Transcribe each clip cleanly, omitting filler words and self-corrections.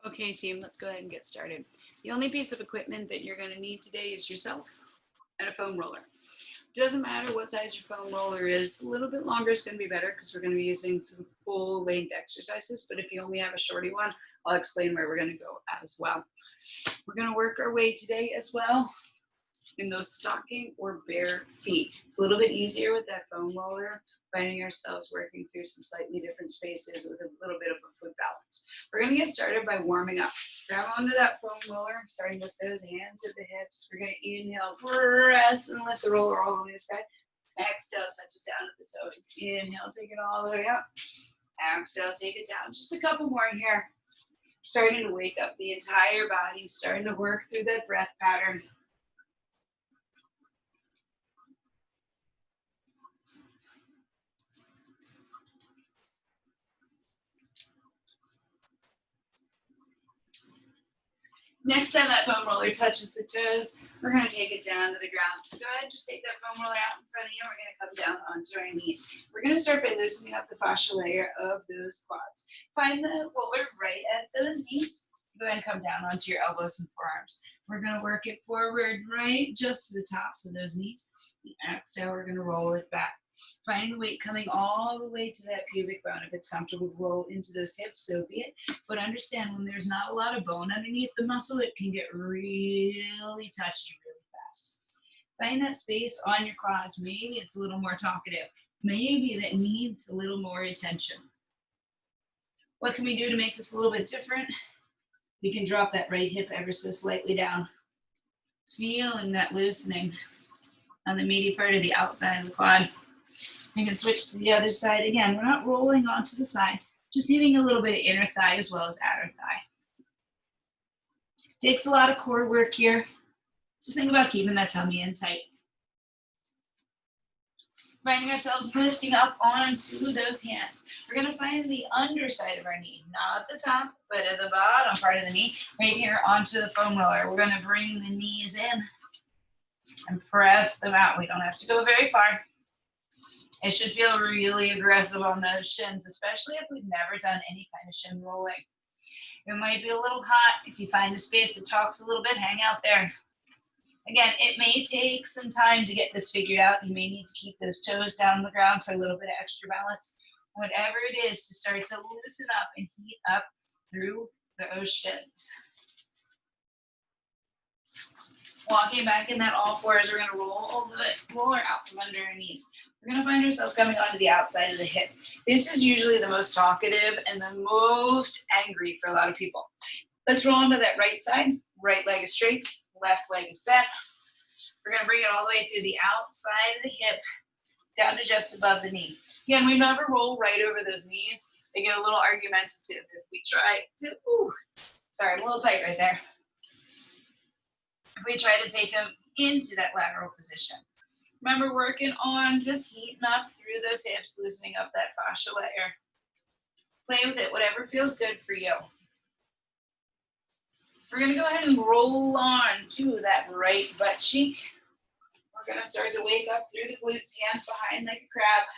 Okay, team, let's go ahead and get started. The only piece of equipment that you're going to need today is yourself and a foam roller. Doesn't matter what size your foam roller is, a little bit longer is going to be better because we're going to be using some full length exercises. But if you only have a shorty one, I'll explain where we're going to go as well. We're going to work our way today as well in those stocking or bare feet. It's a little bit easier with that foam roller, finding ourselves working through some slightly different spaces with a little bit of a foot balance. We're going to get started by warming up. Grab onto that foam roller, starting with those hands at the hips. We're going to inhale, press, and lift the roller all the way to the side. Exhale, touch it down at the toes. Inhale, take it all the way up. Exhale, take it down. Just a couple more here. Starting to wake up the entire body, starting to work through that breath pattern. Next time that foam roller touches the toes, we're going to take it down to the ground. So go ahead, just take that foam roller out in front of you. We're going to come down onto our knees. We're going to start by loosening up the fascia layer of those quads. Find the roller right at those knees. Go ahead and come down onto your elbows and forearms. We're going to work it forward right just to the tops of those knees. Exhale, we're going to roll it back. Finding the weight coming all the way to that pubic bone. If it's comfortable to roll into those hips, so be it. But understand, when there's not a lot of bone underneath the muscle, it can get really touchy really fast. Find that space on your quads. Maybe it's a little more talkative. Maybe that needs a little more attention. What can we do to make this a little bit different? We can drop that right hip ever so slightly down. Feeling that loosening on the meaty part of the outside of the quad. We can switch to the other side. Again, we're not rolling onto the side, just hitting a little bit of inner thigh as well as outer thigh. Takes a lot of core work here. Just think about keeping that tummy in tight. Finding ourselves lifting up onto those hands. We're going to find the underside of our knee, not the top, but at the bottom part of the knee, right here onto the foam roller. We're going to bring the knees in and press them out. We don't have to go very far. It should feel really aggressive on those shins, especially if we've never done any kind of shin rolling. It might be a little hot. If you find a space that talks a little bit, hang out there. Again, it may take some time to get this figured out. You may need to keep those toes down on the ground for a little bit of extra balance. Whatever it is to start to loosen up and heat up through those shins. Walking back in that all fours, we're going to roll the roller out from under our knees. We're going to find ourselves coming onto the outside of the hip. This is usually the most talkative and the most angry for a lot of people. Let's roll onto that right side. Right leg is straight, left leg is bent. We're going to bring it all the way through the outside of the hip, down to just above the knee. Again, we never roll right over those knees. They get a little argumentative if we try to, sorry, I'm a little tight right there. If we try to take them into that lateral position. Remember, working on just heating up through those hips, loosening up that fascia layer. Play with it, whatever feels good for you. We're going to go ahead and roll on to that right butt cheek. We're going to start to wake up through the glutes, hands behind like a crab.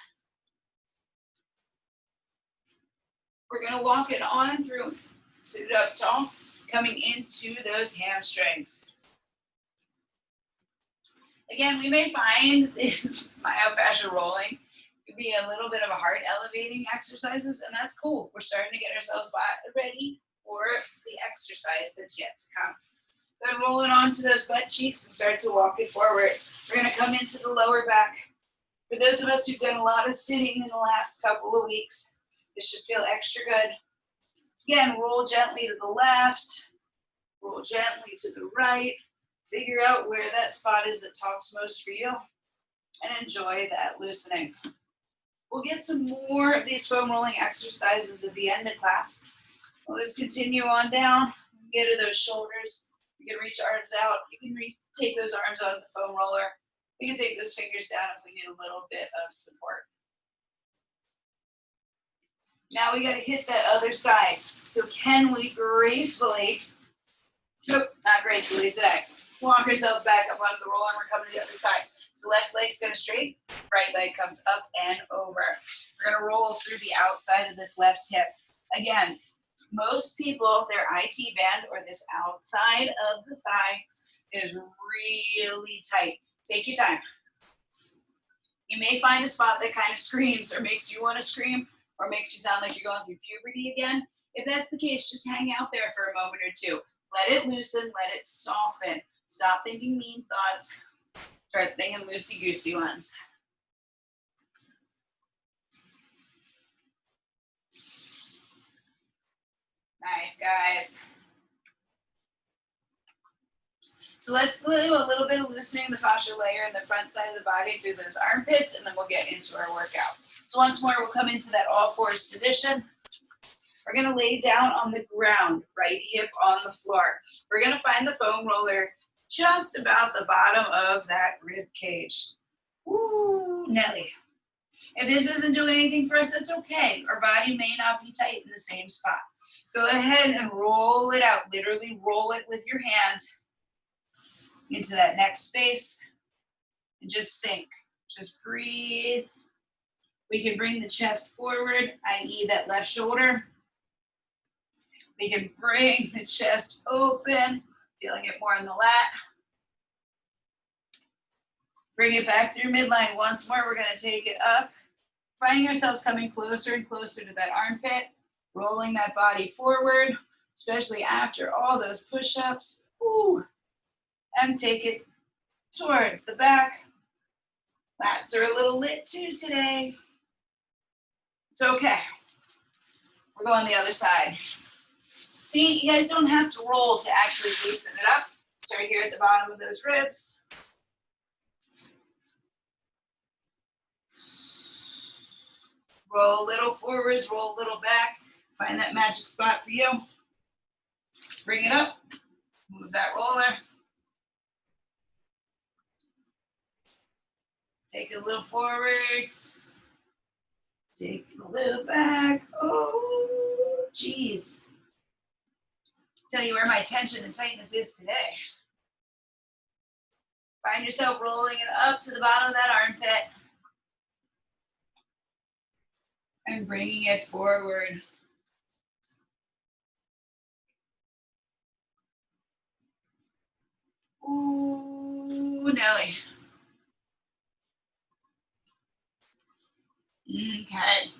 We're going to walk it on through, sit up tall, coming into those hamstrings. Again, we may find this myofascial rolling could be a little bit of a heart elevating exercises, and that's cool. We're starting to get ourselves ready for the exercise that's yet to come. Then roll it onto those butt cheeks and start to walk it forward. We're going to come into the lower back. For those of us who've done a lot of sitting in the last couple of weeks, this should feel extra good. Again, roll gently to the left, roll gently to the right. Figure out where that spot is that talks most for you and enjoy that loosening. We'll get some more of these foam rolling exercises at the end of class. Let's continue on down, get to those shoulders. You can reach arms out. You can take those arms out of the foam roller. We can take those fingers down if we need a little bit of support. Now we got to hit that other side. So can we gracefully, nope, not gracefully today, walk ourselves back up onto the roller and we're coming to the other side. So left leg's going to straight, right leg comes up and over. We're going to roll through the outside of this left hip. Again, Most people, their IT band or this outside of the thigh is really tight. Take your time. You may find a spot that kind of screams or makes you want to scream or makes you sound like you're going through puberty again. If that's the case, just hang out there for a moment or two. Let it loosen, let it soften. Stop thinking mean thoughts. Start thinking loosey-goosey ones. Nice, guys. So let's do a little bit of loosening the fascial layer in the front side of the body through those armpits, and then we'll get into our workout. So once more, we'll come into that all fours position. We're gonna lay down on the ground, right hip on the floor. We're gonna find the foam roller just about the bottom of that rib cage. Ooh, Nelly. If this isn't doing anything for us, that's okay. Our body may not be tight in the same spot. Go ahead and roll it out. Literally roll it with your hand into that next space and just sink. Just breathe. We can bring the chest forward, i.e. that left shoulder. We can bring the chest open, feeling it more in the lat. Bring it back through midline. Once more, we're gonna take it up. Finding ourselves coming closer and closer to that armpit, rolling that body forward, especially after all those push-ups. Ooh. And take it towards the back. Lats are a little lit too today. It's okay. We're going the other side. See, you guys don't have to roll to actually loosen it up. Start here at the bottom of those ribs. Roll a little forwards, roll a little back. Find that magic spot for you. Bring it up. Move that roller. Take a little forwards. Take a little back. Oh, geez. Tell you where my tension and tightness is today. Find yourself rolling it up to the bottom of that armpit. And bringing it forward. Ooh, Nelly. Okay.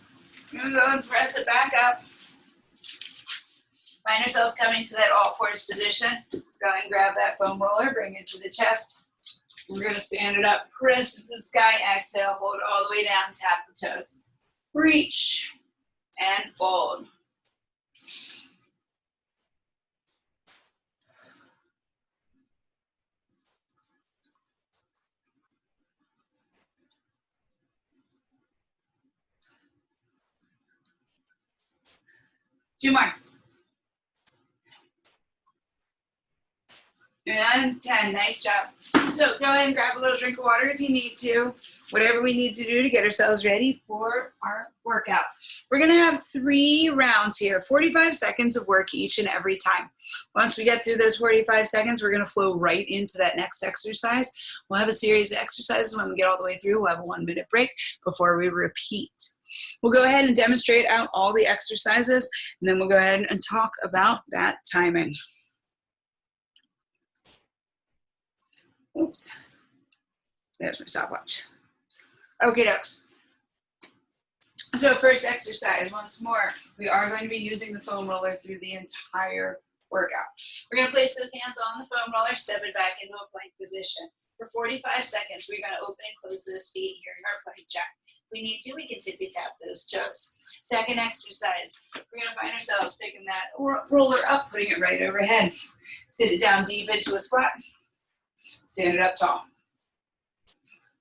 I'm gonna go and press it back up. Find yourselves coming to that all fours position. Go and grab that foam roller, bring it to the chest. We're gonna stand it up, press it to the sky, exhale, hold it all the way down, tap the toes. Reach and fold. Two more. And 10, nice job. So go ahead and grab a little drink of water if you need to. Whatever we need to do to get ourselves ready for our workout. We're gonna have 3 rounds here, 45 seconds of work each and every time. Once we get through those 45 seconds, we're gonna flow right into that next exercise. We'll have a series of exercises. When we get all the way through, we'll have a 1-minute break before we repeat. We'll go ahead and demonstrate out all the exercises, and then we'll go ahead and talk about that timing. Oops, there's my stopwatch. Okay, dokes. So first exercise, once more, we are going to be using the foam roller through the entire workout. We're going to place those hands on the foam roller, step it back into a plank position. For 45 seconds, we're going to open and close those feet here in our plank jack. If we need to, we can tippy tap those toes. Second exercise, we're going to find ourselves picking that roller up, putting it right overhead. Sit it down deep into a squat. Stand it up tall.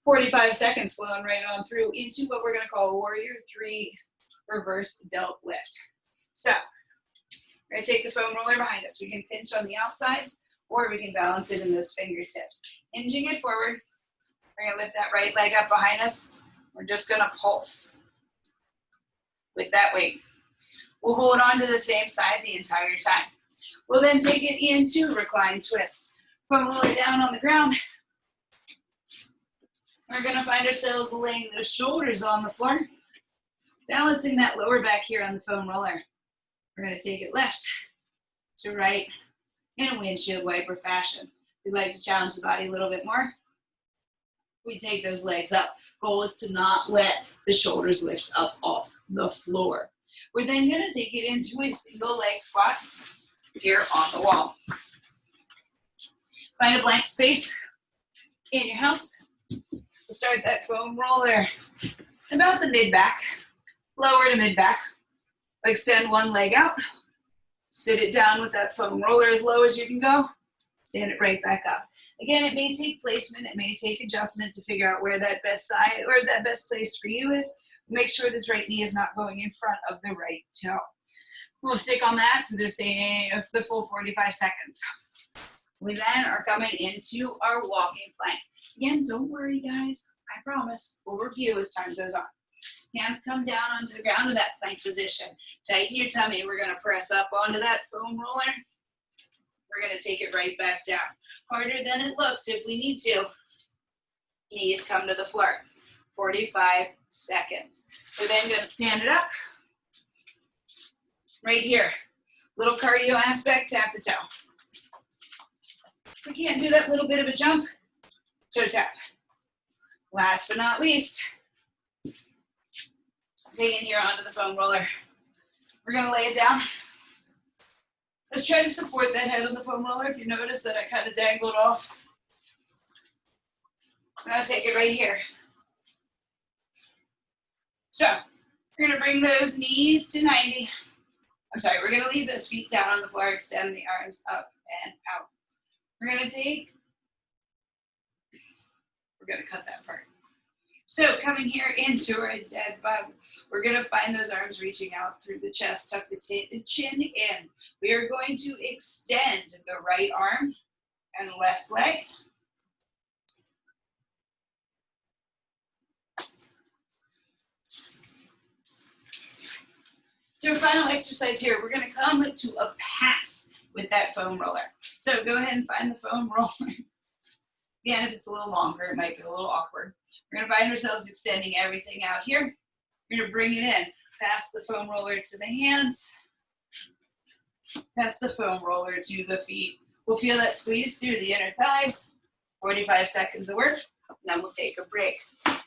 45 seconds flowing right on through into what we're going to call Warrior 3 reverse delt lift. So we're going to take the foam roller behind us. We can pinch on the outsides or we can balance it in those fingertips. Hinging it forward. We're going to lift that right leg up behind us. We're just going to pulse with that weight. We'll hold on to the same side the entire time. We'll then take it into recline twists. Foam roller down on the ground. We're going to find ourselves laying those shoulders on the floor, balancing that lower back here on the foam roller. We're going to take it left to right in a windshield wiper fashion. We'd like to challenge the body a little bit more. We take those legs up. Goal is to not let the shoulders lift up off the floor. We're then going to take it into a single leg squat here on the wall. Find a blank space in your house. We'll start that foam roller about the mid-back, lower to mid-back. Extend one leg out. Sit it down with that foam roller as low as you can go. Stand it right back up. Again, it may take placement, it may take adjustment to figure out where that best side or that best place for you is. Make sure this right knee is not going in front of the right toe. We'll stick on that for the full 45 seconds. We then are coming into our walking plank. Again, don't worry guys, I promise, we'll review as time goes on. Hands come down onto the ground in that plank position. Tighten your tummy. We're going to press up onto that foam roller. We're going to take it right back down. Harder than it looks if we need to. Knees come to the floor. 45 seconds. We're then going to stand it up. Right here. Little cardio aspect, tap the toe. We can't do that little bit of a jump. Toe tap. Last but not least, take it here onto the foam roller. We're going to lay it down. Let's try to support that head on the foam roller. If you notice that I kind of dangled off. I'm going to take it right here. So, we're going to bring those knees to 90. I'm sorry, we're going to leave those feet down on the floor, extend the arms up and out. We're going to cut that part. So coming here into our dead bug, we're going to find those arms reaching out through the chest, tuck the chin in. We are going to extend the right arm and left leg. So our final exercise here, we're going to come to a pass with that foam roller. So go ahead and find the foam roller. Again, if it's a little longer, it might be a little awkward. We're going to find ourselves extending everything out here. We're going to bring it in. Pass the foam roller to the hands. Pass the foam roller to the feet. We'll feel that squeeze through the inner thighs. 45 seconds of work, and then we'll take a break.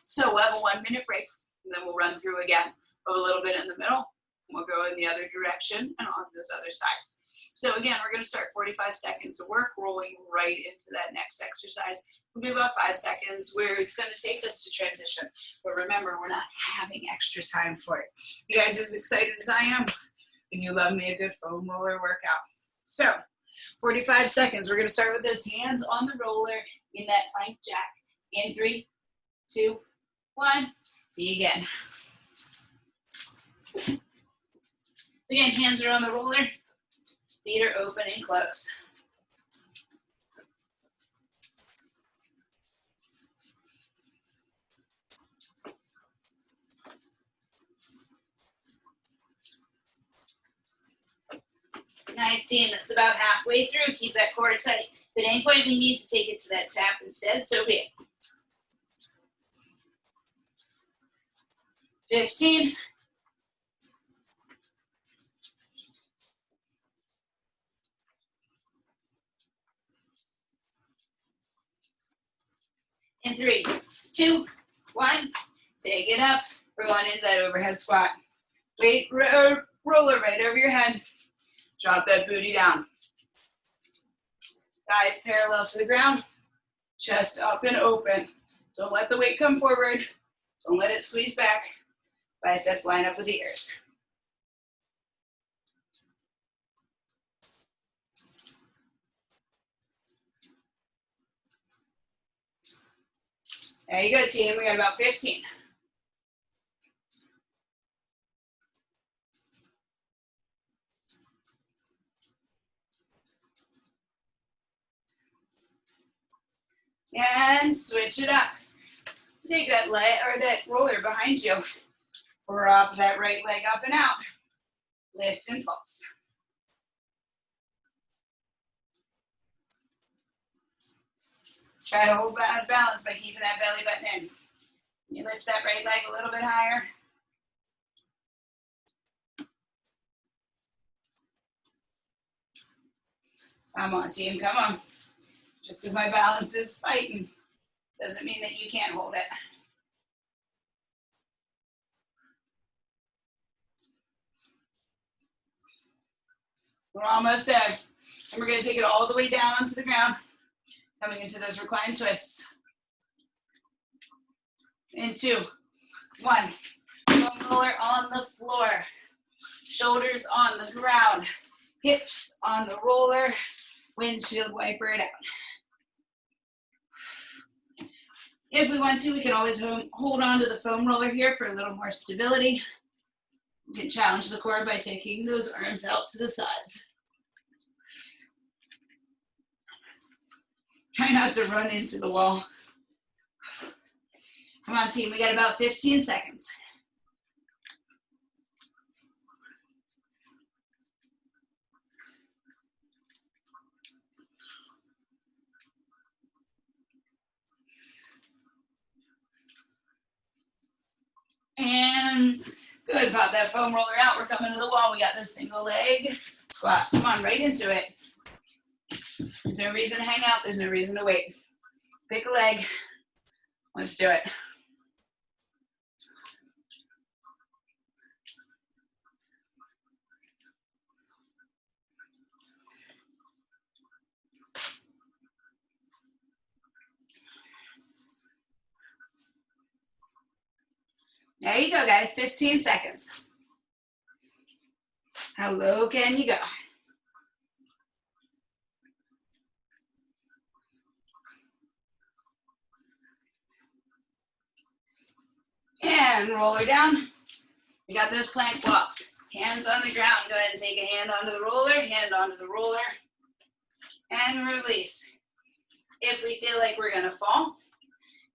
So we'll have a 1 minute break, and then we'll run through again. Go a little bit in the middle, and we'll go in the other direction and on those other sides. So again, we're going to start 45 seconds of work, rolling right into that next exercise. It'll be about 5 seconds where it's going to take us to transition. But remember, we're not having extra time for it. You guys as excited as I am? And you love me a good foam roller workout. So 45 seconds. We're going to start with those hands on the roller in that plank jack. In 3, 2, 1. Begin. So again, hands are on the roller. Feet are open and closed. Nice team, that's about halfway through. Keep that core tight. If at any point we need to take it to that tap instead, so be it. 15. In 3, 2, 1. Take it up. We're going into that overhead squat. Weight roller right over your head. Drop that booty down. Thighs parallel to the ground. Chest up and open. Don't let the weight come forward. Don't let it squeeze back. Biceps line up with the ears. There you go, team. We got about 15. And switch it up. Take that leg or that roller behind you. Drop that right leg up and out. Lift and pulse. Try to hold balance by keeping that belly button in. You lift that right leg a little bit higher. Come on, team, come on. Just as my balance is fighting, doesn't mean that you can't hold it. We're almost there. And we're gonna take it all the way down onto the ground, coming into those reclined twists. In 2, 1. Foam roller on the floor. Shoulders on the ground. Hips on the roller. Windshield wiper it out. If we want to, we can always hold on to the foam roller here for a little more stability. You can challenge the core by taking those arms out to the sides. Try not to run into the wall. Come on, team, we got about 15 seconds. And good, pop that foam roller out. We're coming to the wall. We got this single leg squats. Come on, right into it. There's no reason to hang out. There's no reason to wait. Pick a leg. Let's do it. There you go, guys. 15 seconds. How low can you go? And roll her down. We got those plank walks. Hands on the ground. Go ahead and take a hand onto the roller, hand onto the roller, and release. If we feel like we're gonna fall,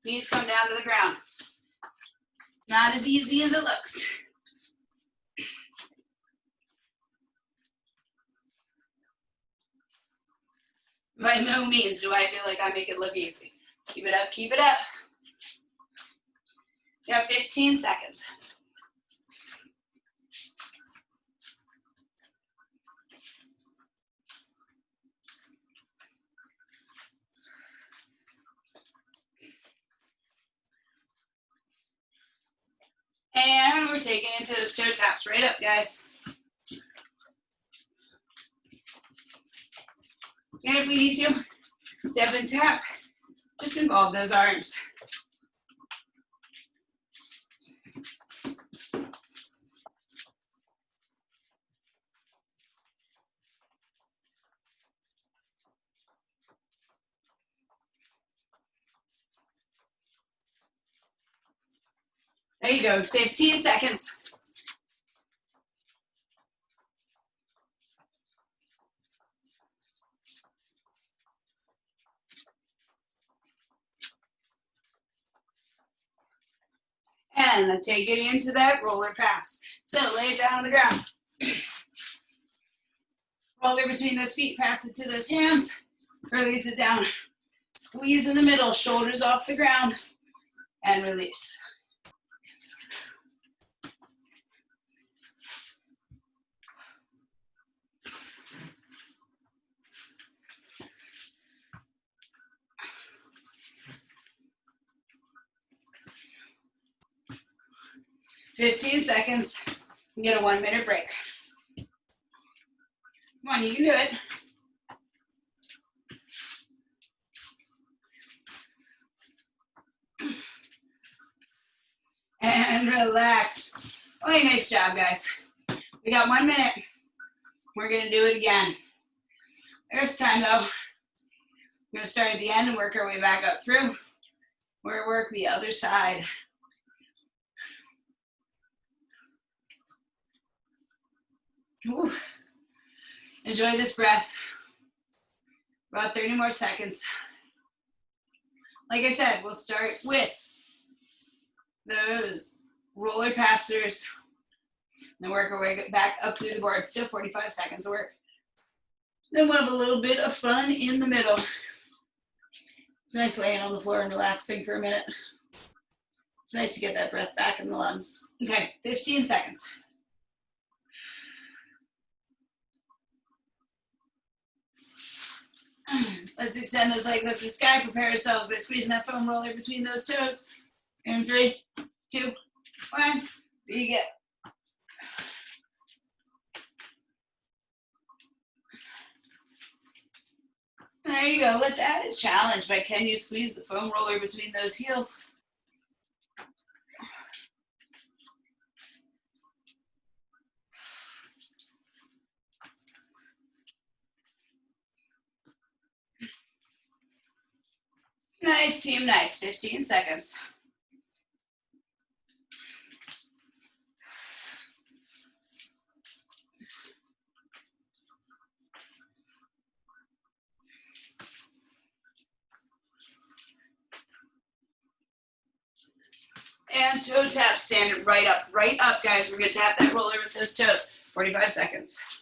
knees come down to the ground. It's not as easy as it looks. By no means do I feel like I make it look easy. Keep it up, keep it up. You have 15 seconds. And we're taking into those toe taps right up, guys. And if we need to, step and tap, just involve those arms. There you go, 15 seconds. And take it into that roller pass. So lay it down on the ground. Roller between those feet, pass it to those hands, release it down. Squeeze in the middle, shoulders off the ground, and release. "15 seconds, you get a 1-minute break. Come on, you can do it. And relax. Okay, nice job, guys. We got 1 minute. We're gonna do it again. There's time though. We're gonna start at the end and work our way back up through. We're gonna work the other side. Ooh. Enjoy this breath. About 30 more seconds. Like I said, we'll start with those roller passers. Then work our way back up through the board. Still 45 seconds of work. Then we'll have a little bit of fun in the middle. It's nice laying on the floor and relaxing for a minute. It's nice to get that breath back in the lungs. Okay, 15 seconds. Let's extend those legs up to the sky. Prepare ourselves by squeezing that foam roller between those toes. In 3, 2, 1, begin. There you go. Let's add a challenge by can you squeeze the foam roller between those heels? Nice, team, nice. 15 seconds. And toe tap, stand right up, guys. We're gonna tap that roller with those toes. 45 seconds.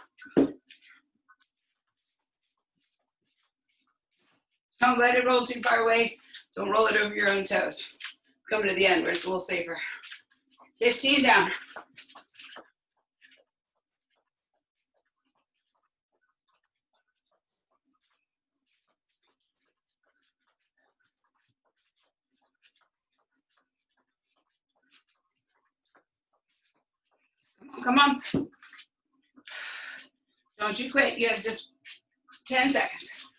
Don't let it roll too far away. Don't roll it over your own toes. Come to the end where it's a little safer. 15 down. Come on. Don't you quit. You have just 10 seconds.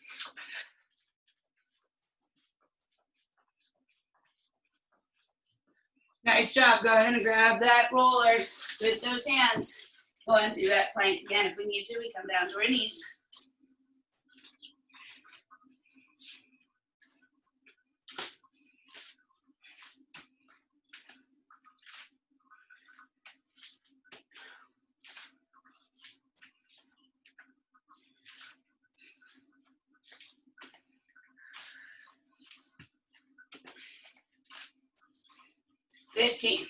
Nice job. Go ahead and grab that roller with those hands. Go ahead and do that plank again. If we need to, we come down to our knees. $15.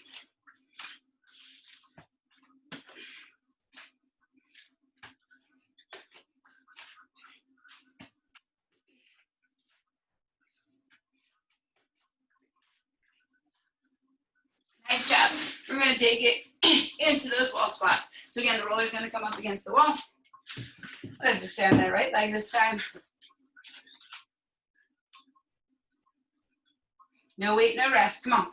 Nice job. We're going to take it into those wall spots. So again, the roller is going to come up against the wall. Let's extend that right leg this time. No wait, no rest. Come on.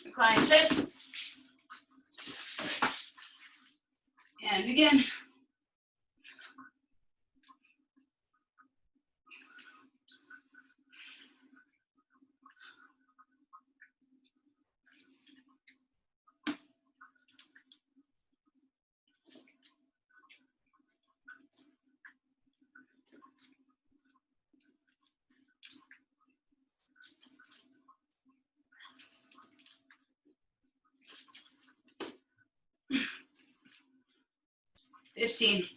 Recline twist. And begin. $15.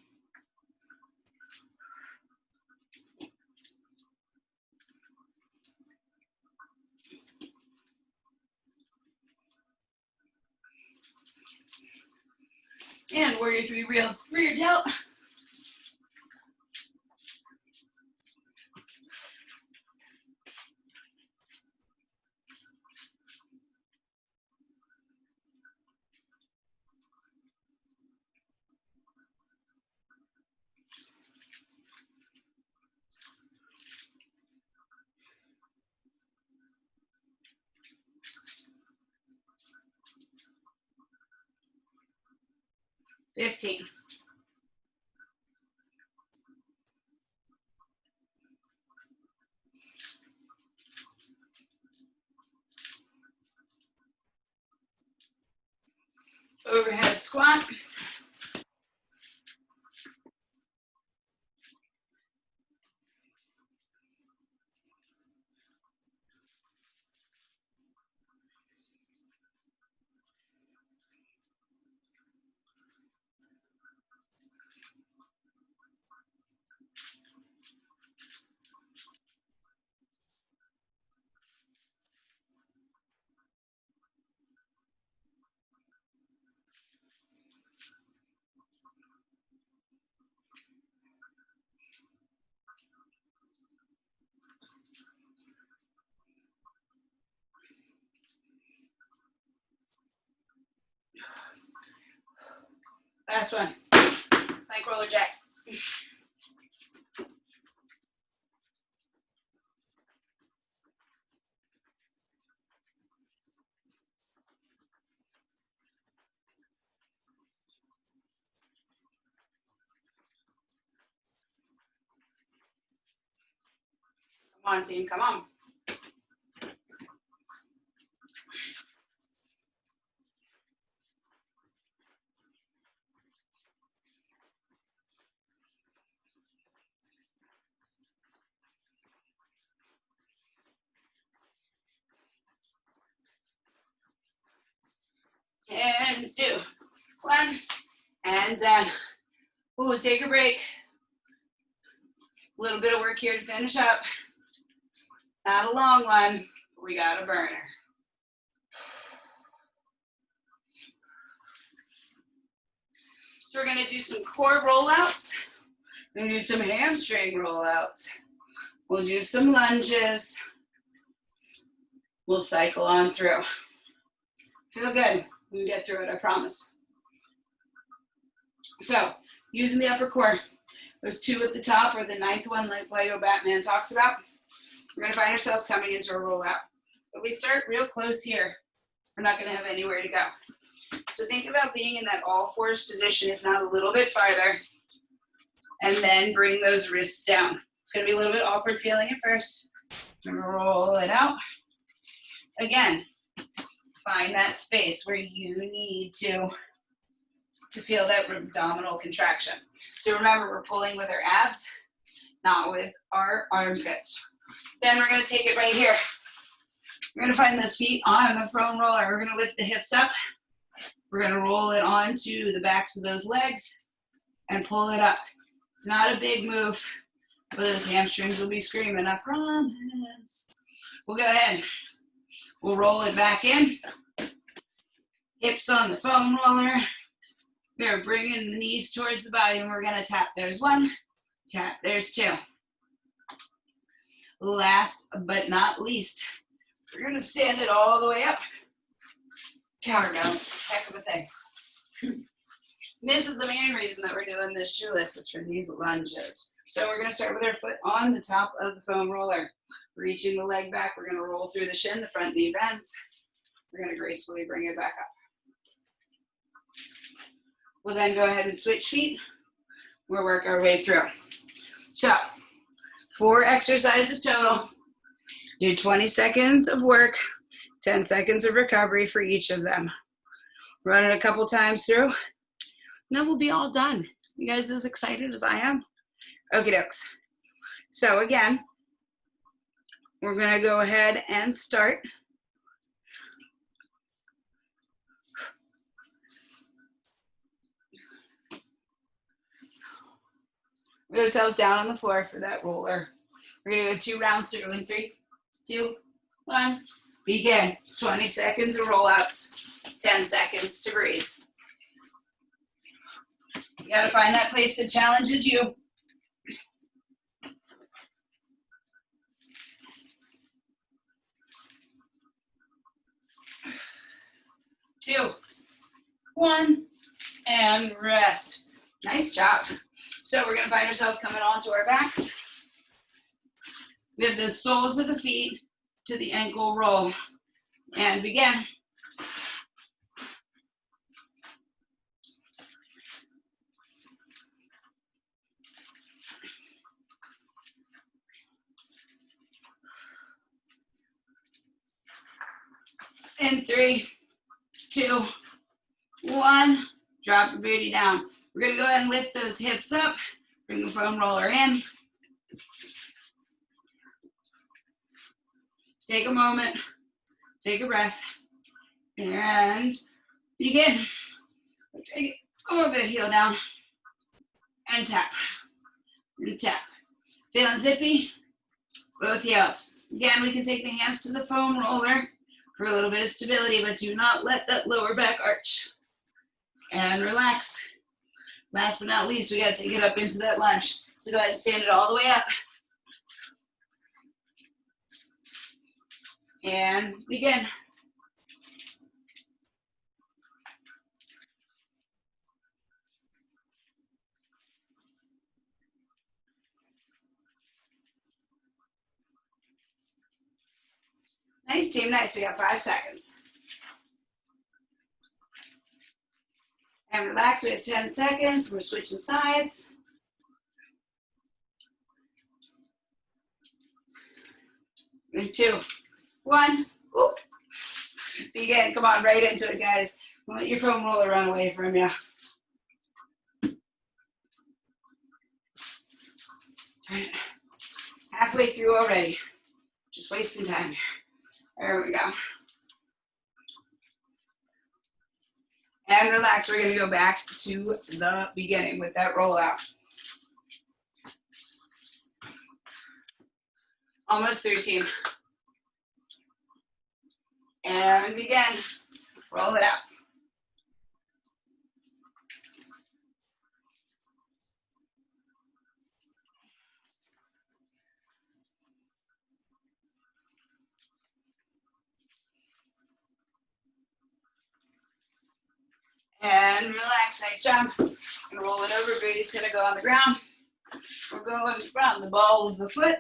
And warrior 3 rear delt. $15. Overhead squat. Last one. Plank roller jack. Come on, team, come on. And 2, 1, and done. Ooh, take a break. A little bit of work here to finish up. Not a long one, but we got a burner. So we're gonna do some core rollouts. We're gonna do some hamstring rollouts. We'll do some lunges. We'll cycle on through. Feel good. We can get through it, I promise. So, using the upper core, those 2 at the top or the 9th one like Lego Batman talks about, we're gonna find ourselves coming into a rollout. But we start real close here. We're not gonna have anywhere to go. So think about being in that all fours position, if not a little bit farther, and then bring those wrists down. It's gonna be a little bit awkward feeling at first. I'm gonna roll it out. Again, find that space where you need to feel that abdominal contraction. So remember, we're pulling with our abs, not with our armpits. Then we're gonna take it right here. We're gonna find those feet on the foam roller. We're gonna lift the hips up. We're gonna roll it onto the backs of those legs and pull it up. It's not a big move, but those hamstrings will be screaming, I promise. We'll go ahead. We'll roll it back in. Hips on the foam roller. We're bringing the knees towards the body and we're gonna tap. There's 1, tap, there's 2. Last but not least, we're gonna stand it all the way up. Counterbalance, heck of a thing. This is the main reason that we're doing this shoeless, is for these lunges. So we're gonna start with our foot on the top of the foam roller. Reaching the leg back, we're gonna roll through the shin, the front knee bends. We're gonna gracefully bring it back up. We'll then go ahead and switch feet. We'll work our way through. So, 4 exercises total. Do 20 seconds of work, 10 seconds of recovery for each of them. Run it a couple times through, and then we'll be all done. You guys as excited as I am? Okie dokes. So again, we're gonna go ahead and start. Put ourselves down on the floor for that roller. We're gonna go 2 rounds circling. 3, 2, 1. Begin. 20 seconds of rollouts, 10 seconds to breathe. You gotta find that place that challenges you. 2, 1, and rest. Nice job. So we're gonna find ourselves coming onto our backs. We have the soles of the feet to the ankle roll. And begin. In 3, 2, 1. Drop your booty down. We're gonna go ahead and lift those hips up. Bring the foam roller in. Take a moment. Take a breath. And begin. Take it a little bit, heel down. And tap. And tap. Feeling zippy? Both heels. Again, we can take the hands to the foam roller for a little bit of stability, but do not let that lower back arch. And relax. Last but not least, we gotta take it up into that lunge. So go ahead and stand it all the way up. And begin. Nice, team, nice. We got 5 seconds. And relax, we have 10 seconds. We're switching sides. 2, 1, whoop. Begin, come on, right into it, guys. Don't let your foam roller run away from you. Halfway through already. Just wasting time. There we go. And relax, we're gonna go back to the beginning with that rollout. Almost through, team. And begin. Roll it out. And relax, nice job. Gonna roll it over, booty's gonna go on the ground. We're going from the ball of the foot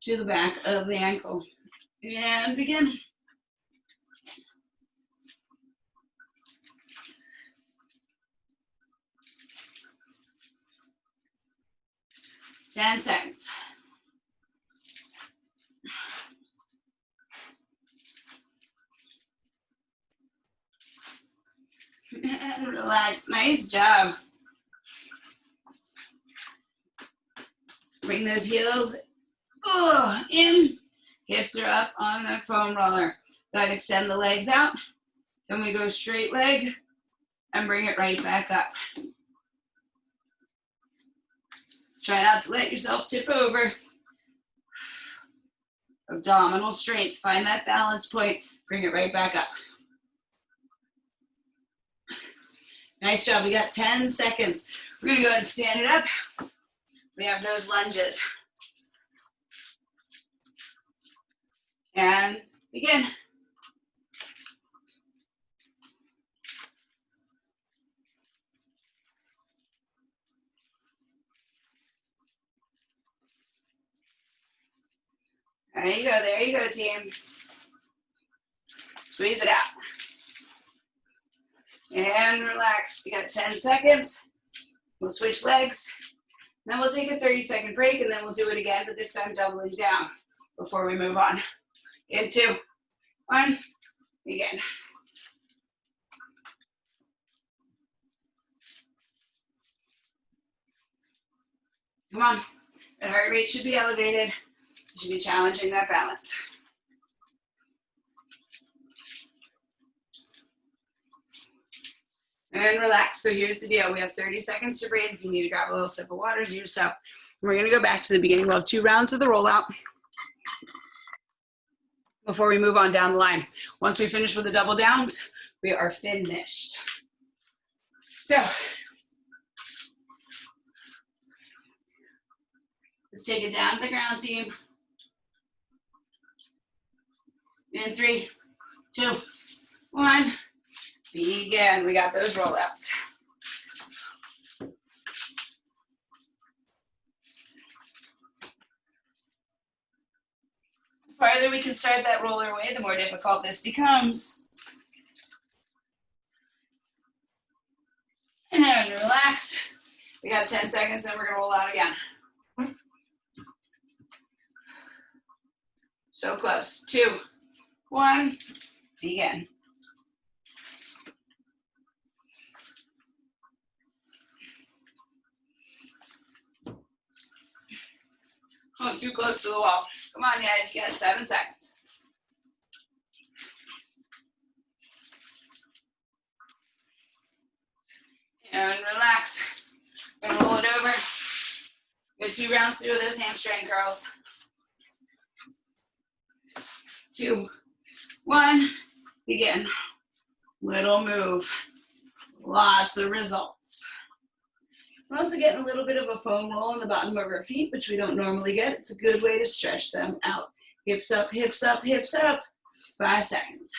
to the back of the ankle. And begin. Ten seconds. And relax, nice job. Bring those heels in, hips are up on the foam roller. Go ahead, extend the legs out. Then we go straight leg and bring it right back up. Try not to let yourself tip over. Abdominal strength, find that balance point, bring it right back up. Nice job, we got 10 seconds. We're gonna go ahead and stand it up. We have those lunges. And begin. There you go, team. Squeeze it out. And relax, we got 10 seconds. We'll switch legs. Then we'll take a 30-second break and then we'll do it again, but this time doubling down before we move on. In 2, 1, begin. Come on, that heart rate should be elevated. You should be challenging that balance. And relax. So here's the deal. We have 30 seconds to breathe. If you need to grab a little sip of water, do yourself. And we're going to go back to the beginning. We'll have 2 rounds of the rollout before we move on down the line. Once we finish with the double downs, we are finished. So let's take it down to the ground, team. In 3, 2, 1. Begin. We got those rollouts. The farther we can start that roller away, the more difficult this becomes. And relax. We got 10 seconds, then we're gonna roll out again. So close. 2, 1, begin. Oh, too close to the wall. Come on, guys, you got 7 seconds. And relax. Gonna roll it over. Get 2 rounds through those hamstring curls. 2, 1, begin. Little move. Lots of results. We're also getting a little bit of a foam roll on the bottom of our feet, which we don't normally get. It's a good way to stretch them out. Hips up, hips up, hips up. 5 seconds.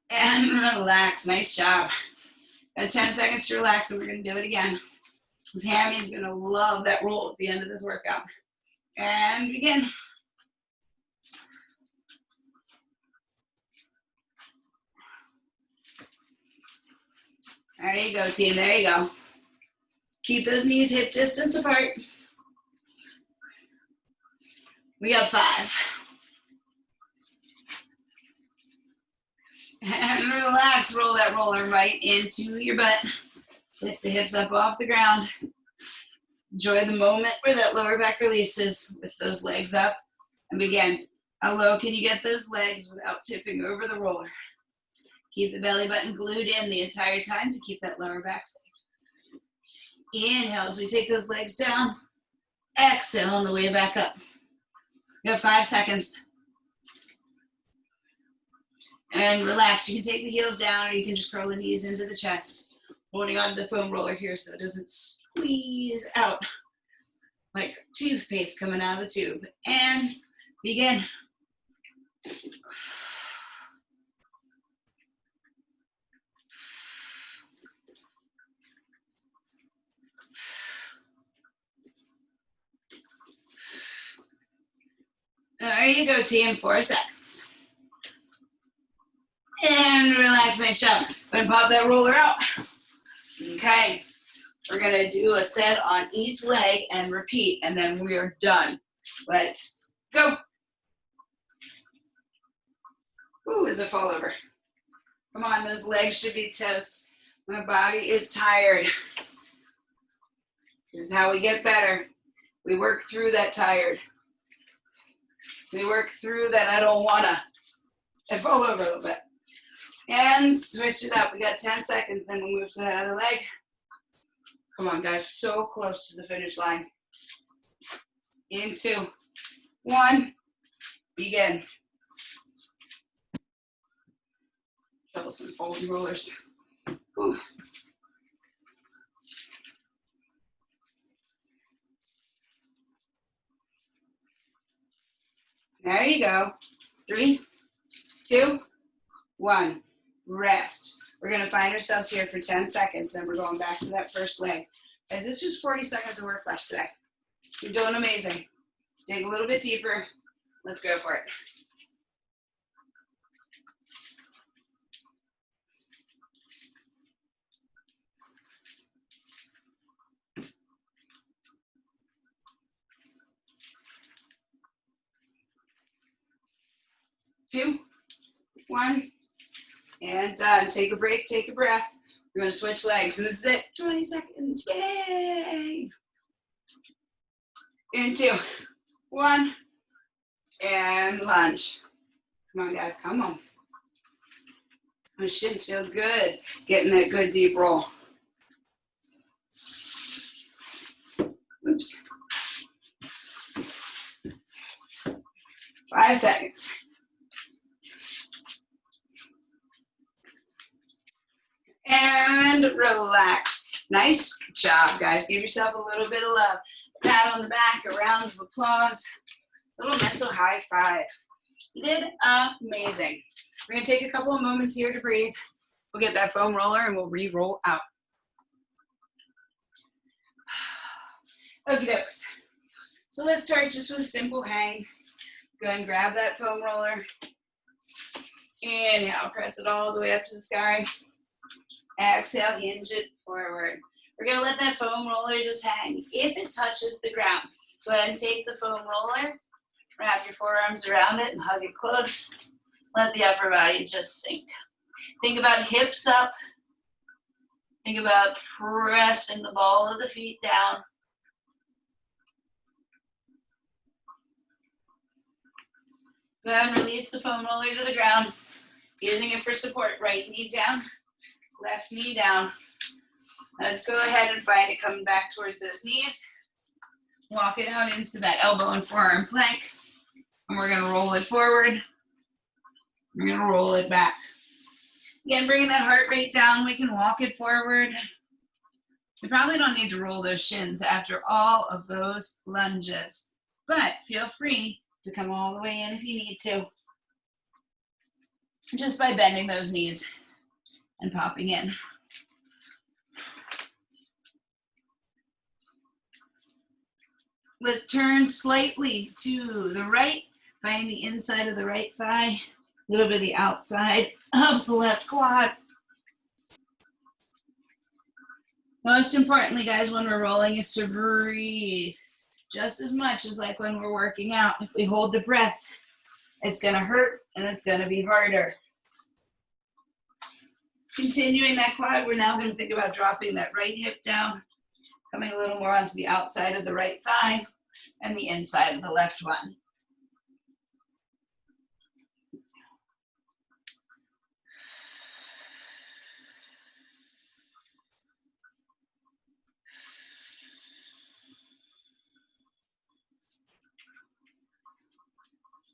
And relax, nice job. Got 10 seconds to relax and we're gonna do it again. Tammy's gonna love that roll at the end of this workout. And begin. There you go, team, there you go. Keep those knees hip distance apart. We got 5. And relax, roll that roller right into your butt. Lift the hips up off the ground. Enjoy the moment where that lower back releases with those legs up. And begin. How low can you get those legs without tipping over the roller? Keep the belly button glued in the entire time to keep that lower back safe. Inhale as we take those legs down. Exhale on the way back up. You got 5 seconds. And relax. You can take the heels down or you can just curl the knees into the chest. Holding on to the foam roller here so it doesn't squeeze out like toothpaste coming out of the tube. And begin. There you go, team, 4 seconds. And relax, nice job. Go and pop that roller out. Okay, we're gonna do a set on each leg and repeat, and then we are done. Let's go. Ooh, as I fall over. Come on, those legs should be toast. My body is tired. This is how we get better. We work through that tired. We work through that I don't wanna. I fall over a little bit. And switch it up. We got 10 seconds, then we'll move to that other leg. Come on, guys, so close to the finish line. In 2, 1, begin. Troublesome folding rollers. Ooh. There you go. 3, 2, 1. Rest. We're going to find ourselves here for 10 seconds, then we're going back to that first leg. Guys, it's just 40 seconds of work left today. You're doing amazing. Dig a little bit deeper. Let's go for it. Two, 1, and done. Take a break, take a breath. We're going to switch legs, and this is it. 20 seconds. Yay! In 2, 1, and lunge. Come on, guys, come on. My shins feel good. Getting that good deep roll. Oops. 5 seconds. And relax. Nice job, guys. Give yourself a little bit of love. A pat on the back, a round of applause, a little mental high five. You did amazing. We're going to take a couple of moments here to breathe. We'll get that foam roller and we'll re-roll out. Okie dokes. So let's start just with a simple hang. Go ahead and grab that foam roller. Inhale, press it all the way up to the sky. Exhale, hinge it forward. We're gonna let that foam roller just hang. If it touches the ground, go ahead and take the foam roller, wrap your forearms around it and hug it close. Let the upper body just sink. Think about hips up. Think about pressing the ball of the feet down. Go ahead and release the foam roller to the ground. Using it for support. Right knee down, left knee down. Let's go ahead and find it coming back towards those knees. Walk it out into that elbow and forearm plank. And we're gonna roll it forward. We're gonna roll it back. Again, bringing that heart rate down, we can walk it forward. We probably don't need to roll those shins after all of those lunges, but feel free to come all the way in if you need to. Just by bending those knees and popping in. Let's turn slightly to the right, finding the inside of the right thigh, a little bit of the outside of the left quad. Most importantly, guys, when we're rolling is to breathe just as much as like when we're working out. If we hold the breath, it's gonna hurt and it's gonna be harder. Continuing that quad, we're now gonna think about dropping that right hip down, coming a little more onto the outside of the right thigh and the inside of the left one.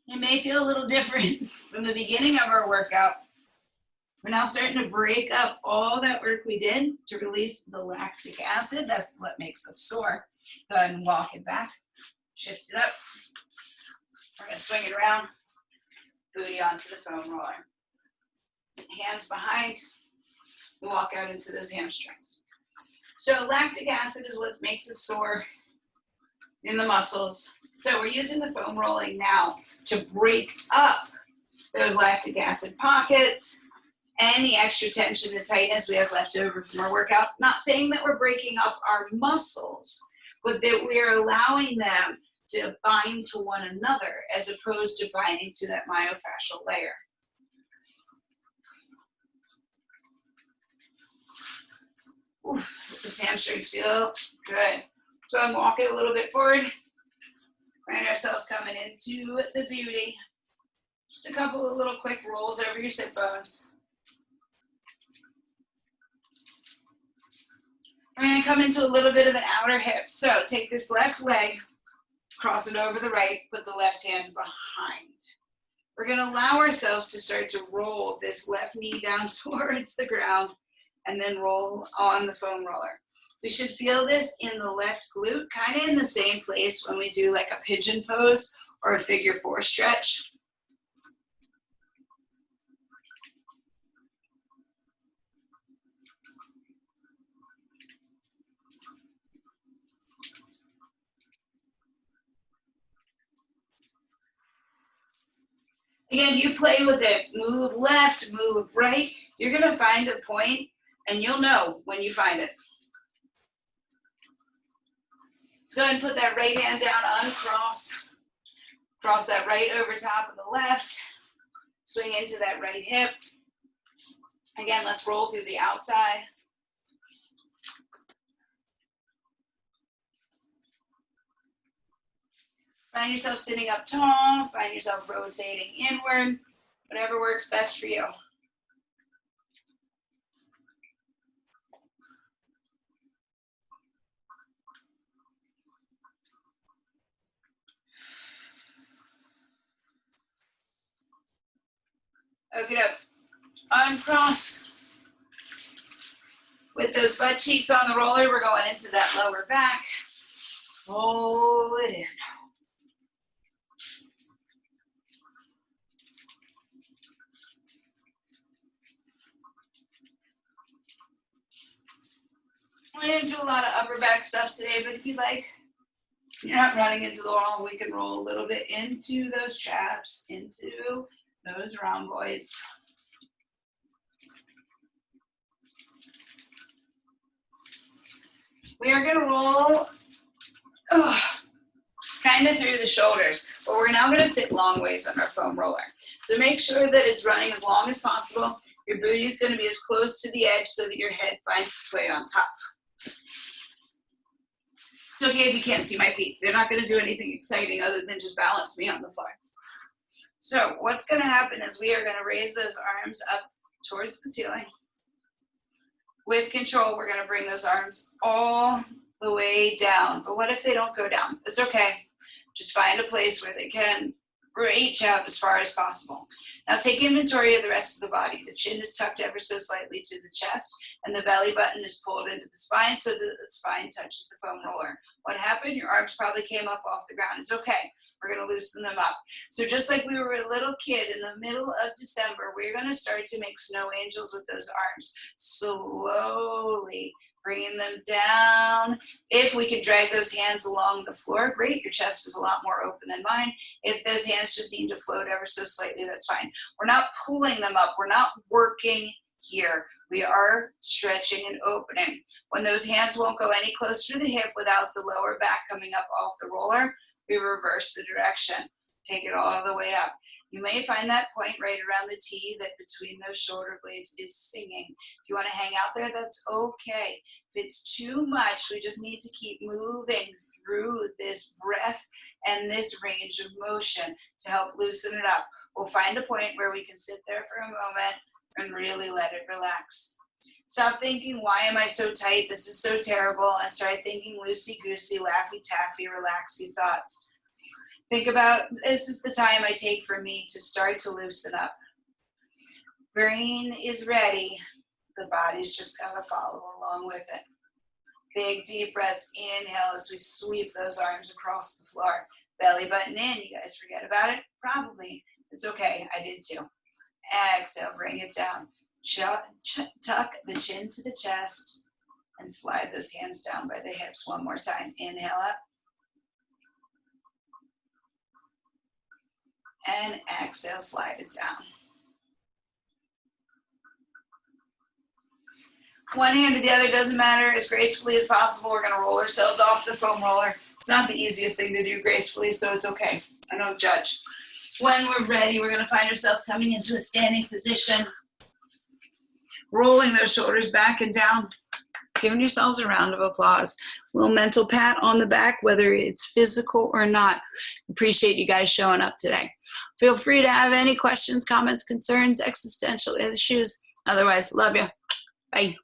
It may feel a little different from the beginning of our workout. We're now starting to break up all that work we did to release the lactic acid. That's what makes us sore. Go ahead and walk it back, shift it up. We're gonna swing it around, booty onto the foam roller. Hands behind, walk out into those hamstrings. So lactic acid is what makes us sore in the muscles. So we're using the foam rolling now to break up those lactic acid pockets, any extra tension and tightness we have left over from our workout. Not saying that we're breaking up our muscles, but that we are allowing them to bind to one another as opposed to binding to that myofascial layer. Ooh, those hamstrings feel good. So I'm walking a little bit forward. Find ourselves coming into the beauty. Just a couple of little quick rolls over your sit bones. We're going to come into a little bit of an outer hip. So take this left leg, cross it over the right, put the left hand behind. We're going to allow ourselves to start to roll this left knee down towards the ground and then roll on the foam roller. We should feel this in the left glute, kind of in the same place when we do like a pigeon pose or a figure four stretch. Again, you play with it, move left, move right. You're gonna find a point and you'll know when you find it. Let's go ahead and put that right hand down, uncross. Cross that right over top of the left. Swing into that right hip. Again, let's roll through the outside. Find yourself sitting up tall, find yourself rotating inward, whatever works best for you. Okie dokes. Uncross. With those butt cheeks on the roller, we're going into that lower back. Roll it in. We didn't do a lot of upper back stuff today, but if you like, you're not running into the wall, we can roll a little bit into those traps, into those rhomboids. We are going to roll kind of through the shoulders, but we're now going to sit long ways on our foam roller. So make sure that it's running as long as possible. Your booty is going to be as close to the edge so that your head finds its way on top. It's okay if you can't see my feet. They're not going to do anything exciting other than just balance me on the floor. So what's going to happen is we are going to raise those arms up towards the ceiling. With control, we're going to bring those arms all the way down. But what if they don't go down? It's okay. Just find a place where they can reach out as far as possible. Now take inventory of the rest of the body. The chin is tucked ever so slightly to the chest, and the belly button is pulled into the spine so that the spine touches the foam roller. What happened? Your arms probably came up off the ground. It's okay. We're going to loosen them up. So just like we were a little kid in the middle of December, we're going to start to make snow angels with those arms. Slowly bringing them down. If we could drag those hands along the floor, great. Your chest is a lot more open than mine. If those hands just need to float ever so slightly, that's fine. We're not pulling them up. We're not working here. We are stretching and opening. When those hands won't go any closer to the hip without the lower back coming up off the roller, we reverse the direction. Take it all the way up. You may find that point right around the T that between those shoulder blades is singing. If you want to hang out there, that's okay. If it's too much, we just need to keep moving through this breath and this range of motion to help loosen it up. We'll find a point where we can sit there for a moment and really let it relax. Stop thinking, why am I so tight? This is so terrible. And start thinking loosey-goosey, laffy-taffy, relaxy thoughts. Think about, this is the time I take for me to start to loosen up. Brain is ready. The body's just gotta follow along with it. Big deep breaths. Inhale as we sweep those arms across the floor. Belly button in. You guys forget about it? Probably. It's okay. I did too. Exhale. Bring it down. Tuck the chin to the chest and slide those hands down by the hips. One more time. Inhale up. And exhale, slide it down. One hand to the other, doesn't matter, as gracefully as possible. We're gonna roll ourselves off the foam roller. It's not the easiest thing to do gracefully, so it's okay. I don't judge. When we're ready, we're gonna find ourselves coming into a standing position, rolling those shoulders back and down, giving yourselves a round of applause. A little mental pat on the back, whether it's physical or not. Appreciate you guys showing up today. Feel free to have any questions, comments, concerns, existential issues. Otherwise, love you. Bye.